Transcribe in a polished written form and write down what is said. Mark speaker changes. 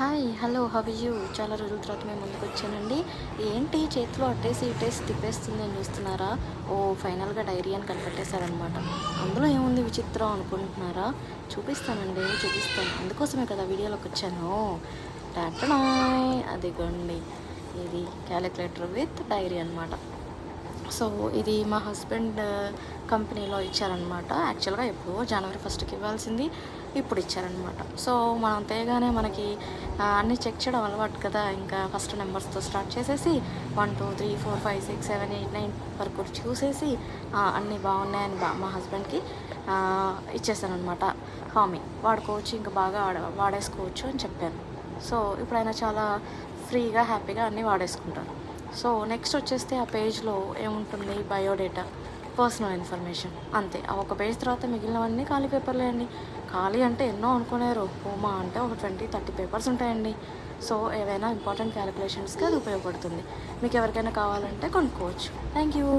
Speaker 1: Hi hello how you చాలా రోజుల తర్వాత మేము ముందుకు వచ్చానండి. ఏంటి చేతిలో అట్టేసి ఇట్టేసి తిప్పేస్తుంది అని చూస్తున్నారా? ఓ ఫైనల్గా డైరీ అని కనిపెట్టేశారనమాట. అందులో ఏముంది విచిత్రం అనుకుంటున్నారా? చూపిస్తాను. అందుకోసమే కదా వీడియోలోకి వచ్చాను. టాటనాయ్ అదిగోండి, ఇది క్యాలిక్యులేటర్ విత్ డైరీ అనమాట. సో ఇది మా హస్బెండ్ కంపెనీలో ఇచ్చారనమాట. యాక్చువల్గా ఎప్పుడో జనవరి ఫస్ట్కి ఇవ్వాల్సింది ఇప్పుడు ఇచ్చారనమాట. సో మనం తేగానే మనకి అన్నీ చెక్ చేయడం అలవాటు కదా. ఇంకా ఫస్ట్ నెంబర్స్తో స్టార్ట్ చేసేసి 1 2 3 4 5 6 7 8 9 వరకు చూసేసి అన్నీ బాగున్నాయని మా హస్బెండ్కి ఇచ్చేసానమాట. హామీ వాడుకోవచ్చు, ఇంకా బాగా వాడేసుకోవచ్చు అని చెప్పాను. సో ఇప్పుడు ఆయన చాలా ఫ్రీగా హ్యాపీగా అన్నీ వాడేసుకుంటారు. సో నెక్స్ట్ వచ్చేస్తే ఆ పేజ్లో ఏముంటుంది, బయోడేటా, పర్సనల్ ఇన్ఫర్మేషన్, అంతే. ఆ ఒక పేజ్ తర్వాత మిగిలినవన్నీ ఖాళీ పేపర్లే అండి. ఖాళీ అంటే ఎన్నో అనుకునేరు, ఓమా అంటే ఒక 20 30 పేపర్స్ ఉంటాయండి. సో ఏవైనా ఇంపార్టెంట్ క్యాలిక్యులేషన్స్కి అది ఉపయోగపడుతుంది. మీకు ఎవరికైనా కావాలంటే కొనుక్కోవచ్చు. Thank you.